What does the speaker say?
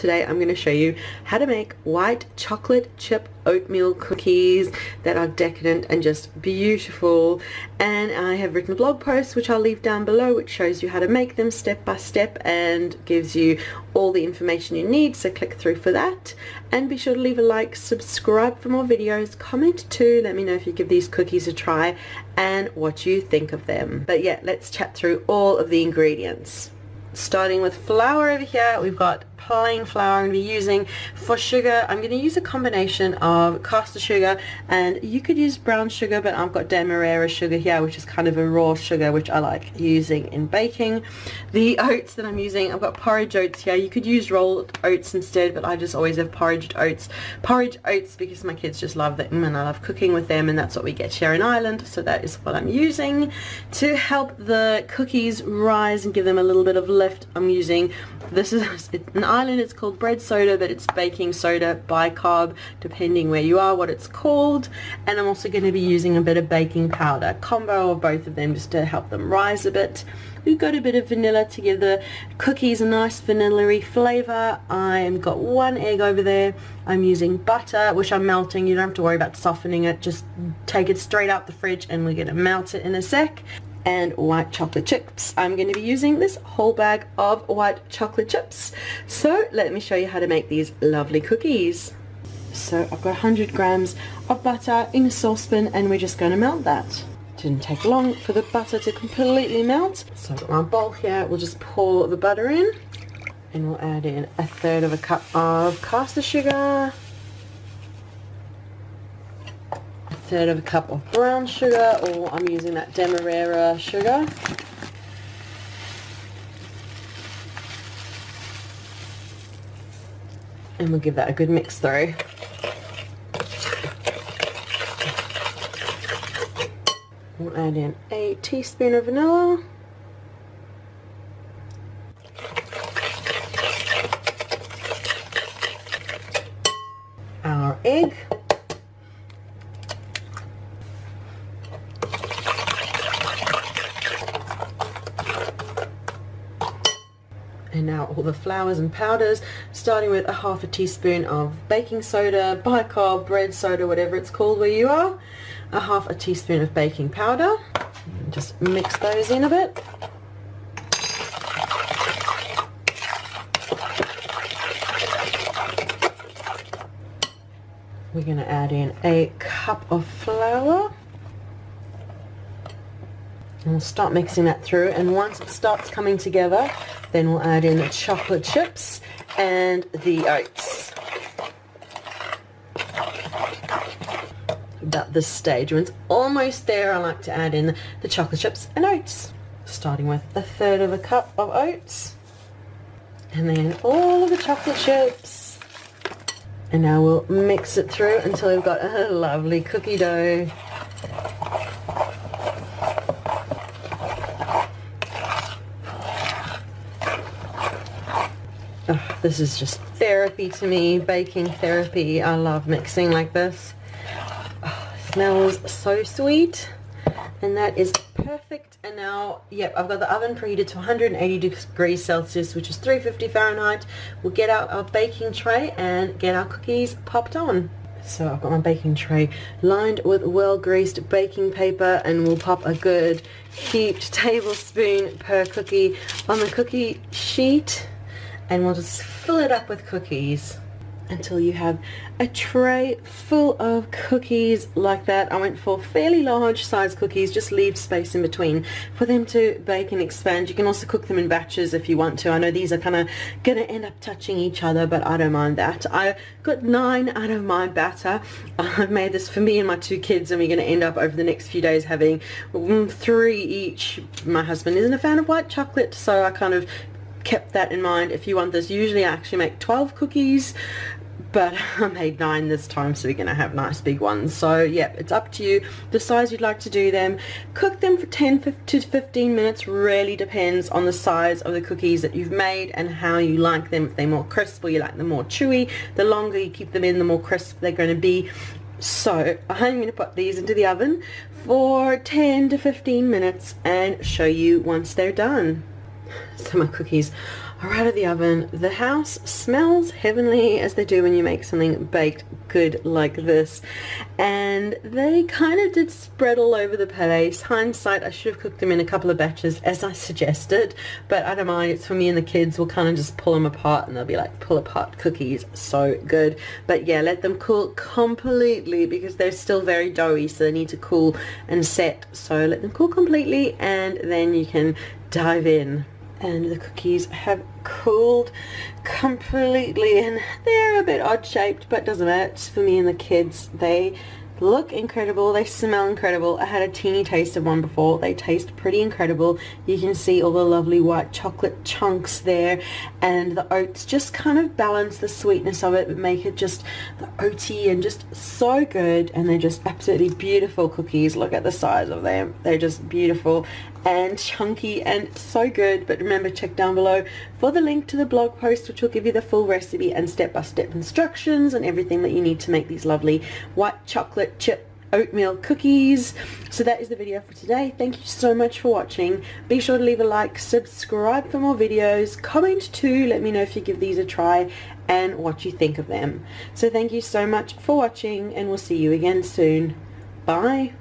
Today I'm going to show you how to make white chocolate chip oatmeal cookies that are decadent and just beautiful, and I have written a blog post which I'll leave down below which shows you how to make them step by step and gives you all the information you need, so click through for that. And be sure to leave a like, subscribe for more videos, comment too, let me know if you give these cookies a try and what you think of them. But yeah, let's chat through all of the ingredients. Starting with flour over here, we've got plain flour I'm going to be using. For sugar, I'm going to use a combination of caster sugar, and you could use brown sugar, but I've got demerara sugar here, which is kind of a raw sugar, which I like using in baking. The oats that I'm using, I've got porridge oats here. You could use rolled oats instead, but I just always have porridge oats because my kids just love them and I love cooking with them, and that's what we get here in Ireland, so that is what I'm using. To help the cookies rise and give them a little bit of lift, I'm using, this is in Ireland it's called bread soda, but it's baking soda, bicarb, depending where you are what it's called. And I'm also going to be using a bit of baking powder, combo of both of them just to help them rise a bit. We've got a bit of vanilla to give the cookies a nice vanilla-y flavor. I've got 1 egg over there. I'm using butter, which I'm melting. You don't have to worry about softening it, just take it straight out the fridge and we're going to melt it in a sec. And white chocolate chips. I'm going to be using this whole bag of white chocolate chips. So let me show you how to make these lovely cookies. So I've got 100 grams of butter in a saucepan and we're just going to melt that. Didn't take long for the butter to completely melt. So I've got my bowl here, we'll just pour the butter in and we'll add in 1/3 cup of caster sugar, 1/3 cup of brown sugar, or I'm using that demerara sugar. And we'll give that a good mix through. We'll add in a teaspoon of vanilla. Our egg. And now all the flours and powders, starting with 1/2 teaspoon of baking soda, bicarb, bread soda, whatever it's called where you are, 1/2 teaspoon of baking powder. Just mix those in a bit. We're going to add in a cup of flour. And we'll start mixing that through, and once it starts coming together, then we'll add in the chocolate chips and the oats. About this stage, when it's almost there, I like to add in the chocolate chips and oats. Starting with 1/3 cup of oats, and then all of the chocolate chips. And now we'll mix it through until we've got a lovely cookie dough. Oh, this is just therapy to me, baking therapy. I love mixing like this. Oh, it smells so sweet, and that is perfect. And now, yep, I've got the oven preheated to 180 degrees Celsius, which is 350 Fahrenheit. We'll get out our baking tray and get our cookies popped on. So I've got my baking tray lined with well-greased baking paper, and we'll pop a good heaped tablespoon per cookie on the cookie sheet. And we'll just fill it up with cookies until you have a tray full of cookies like that. I went for fairly large size cookies, just leave space in between for them to bake and expand. You can also cook them in batches if you want to. I know these are kind of going to end up touching each other, but I don't mind that. I got 9 out of my batter. I've made this for me and my 2 kids, and we're going to end up over the next few days having 3 each. My husband isn't a fan of white chocolate, so I kind of kept that in mind. If you want this, usually I actually make 12 cookies, but I made 9 this time, so we're going to have nice big ones. So yeah, it's up to you the size you'd like to do them. Cook them for 10 to 15 minutes, really depends on the size of the cookies that you've made and how you like them. If they're more crisp or you like them more chewy, the longer you keep them in, the more crisp they're going to be. So I'm going to put these into the oven for 10 to 15 minutes and show you once they're done. So my cookies are out of the oven. The house smells heavenly, as they do when you make something baked good like this, and they kind of did spread all over the place. Hindsight, I should have cooked them in a couple of batches as I suggested, but I don't mind. It's for me and the kids. We'll kind of just pull them apart and they'll be like pull apart cookies. So good. But yeah, let them cool completely because they're still very doughy, so they need to cool and set. So let them cool completely and then you can dive in. And the cookies have cooled completely and they're a bit odd shaped, but doesn't matter. It's for me and the kids. They look incredible, they smell incredible. I had a teeny taste of one before. They taste pretty incredible. You can see all the lovely white chocolate chunks there, and the oats just kind of balance the sweetness of it but make it just the oaty and just so good. And they're just absolutely beautiful cookies. Look at the size of them. They're just beautiful and chunky and so good. But remember, check down below for the link to the blog post, which will give you the full recipe and step-by-step instructions and everything that you need to make these lovely white chocolate chip oatmeal cookies. So that is the video for today. Thank you so much for watching. Be sure to leave a like, subscribe for more videos, comment too, let me know if you give these a try and what you think of them. So thank you so much for watching, and we'll see you again soon. Bye.